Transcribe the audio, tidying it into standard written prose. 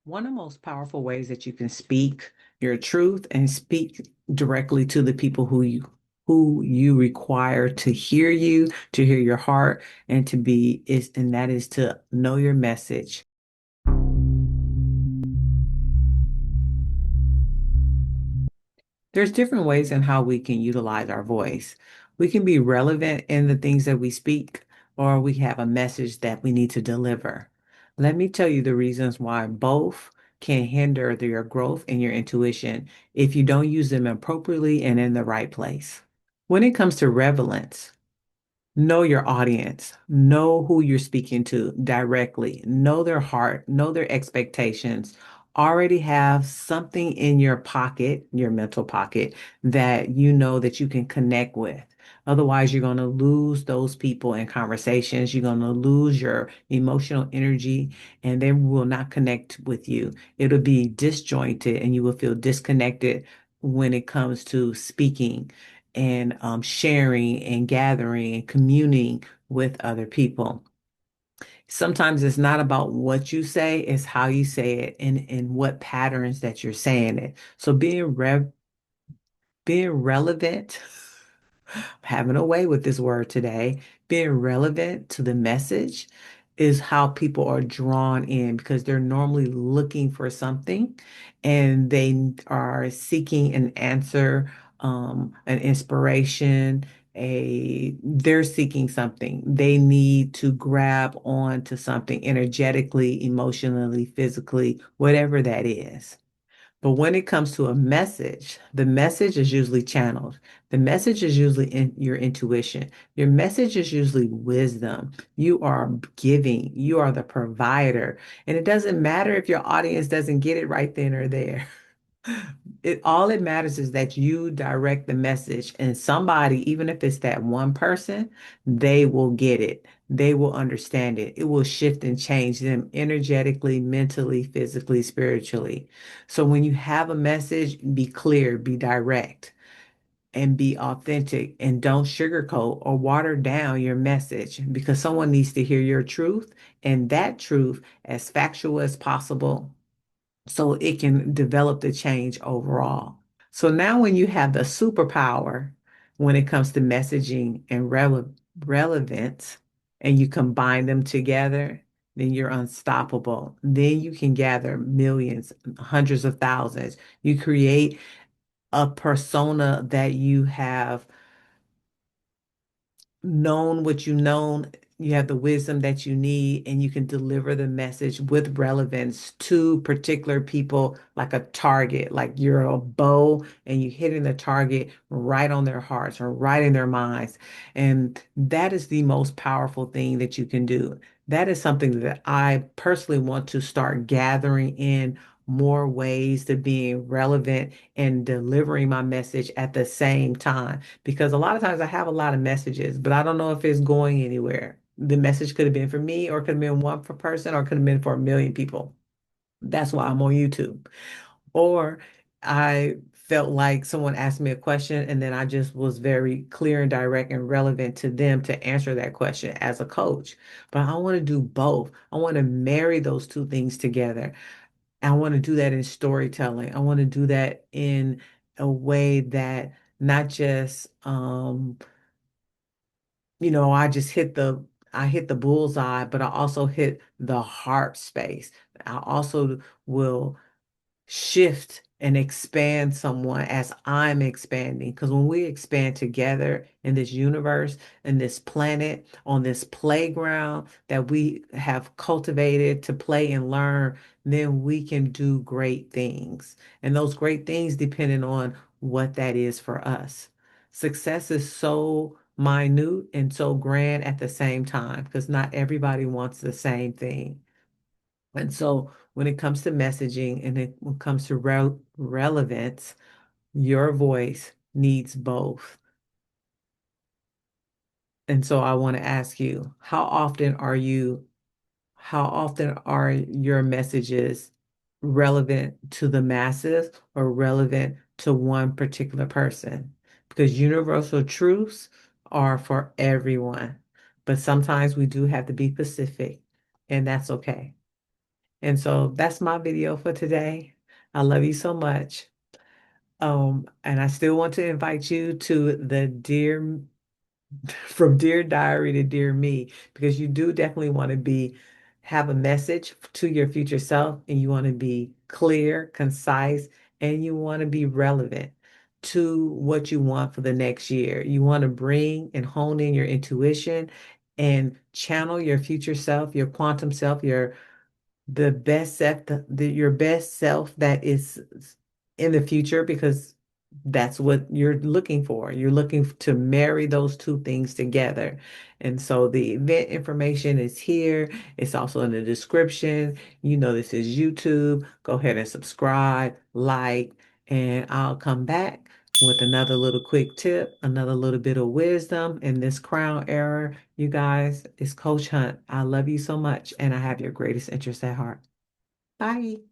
One of the most powerful ways that you can speak your truth and speak directly to the people who you require to hear you, to hear your heart, and to be is and that is to know your message. There's different ways in how we can utilize our voice. We can be relevant in the things that we speak, or we have a message that we need to deliver. Let me tell you the reasons why both can hinder your growth and your intuition if you don't use them appropriately and in the right place. When it comes to relevance, know your audience, know who you're speaking to directly, know their heart, know their expectations. Already have something in your pocket, your mental pocket, that you know that you can connect with. Otherwise, you're going to lose those people in conversations. You're going to lose your emotional energy and they will not connect with you. It'll be disjointed and you will feel disconnected when it comes to speaking and sharing and gathering and communing with other people. Sometimes it's not about what you say, it's how you say it and what patterns that you're saying it. So being relevant, having a way with this word today, being relevant to the message is how people are drawn in because they're normally looking for something and they are seeking an answer, an inspiration, they're seeking something. They need to grab on to something energetically, emotionally, physically, whatever that is. But when it comes to a message, the message is usually channeled. The message is usually in your intuition. Your message is usually wisdom. You are giving, you are the provider. And it doesn't matter if your audience doesn't get it right then or there. It matters is that you direct the message and somebody, even if it's that one person, they will get it. They will understand it. It will shift and change them energetically, mentally, physically, spiritually. So when you have a message, be clear, be direct, and be authentic and don't sugarcoat or water down your message because someone needs to hear your truth and that truth as factual as possible so it can develop the change overall. So now when you have the superpower when it comes to messaging and relevance and you combine them together, then you're unstoppable. Then you can gather millions, hundreds of thousands. You create a persona that you have known what you known, you have the wisdom that you need, and you can deliver the message with relevance to particular people like a target, like you're a bow and you're hitting the target right on their hearts or right in their minds. And that is the most powerful thing that you can do. That is something that I personally want to start gathering in more ways to being relevant and delivering my message at the same time because a lot of times I have a lot of messages, but I don't know if it's going anywhere. The message could have been for me, or could have been one per person, or could have been for a million people. That's why I'm on YouTube. Or I felt like someone asked me a question, and then I just was very clear and direct and relevant to them to answer that question as a coach. But I want to do both. I want to marry those two things together. I want to do that in storytelling. I want to do that in a way that not just I hit the bullseye, but I also hit the heart space. I also will shift and expand someone as I'm expanding. Because when we expand together in this universe, in this planet, on this playground that we have cultivated to play and learn, then we can do great things. And those great things depending on what that is for us. Success is so minute and so grand at the same time because not everybody wants the same thing. And so when it comes to messaging and when it comes to relevance, your voice needs both. And so I want to ask you, how often are your messages relevant to the masses or relevant to one particular person? Because universal truths are for everyone, but sometimes we do have to be specific, and that's okay. And so that's my video for today. I love you so much. And I still want to invite you to the Dear from Dear Diary to Dear Me, because you do definitely want to have a message to your future self, and you want to be clear, concise, and you want to be relevant to what you want for the next year. You want to bring and hone in your intuition and channel your future self, your quantum self, the best self, your best self that is in the future, because that's what you're looking for. You're looking to marry those two things together. And so the event information is here. It's also in the description. You know, this is YouTube. Go ahead and subscribe, like, and I'll come back with another little quick tip, another little bit of wisdom in this crown era. You guys, it's Coach Hunt. I love you so much, and I have your greatest interest at heart. Bye.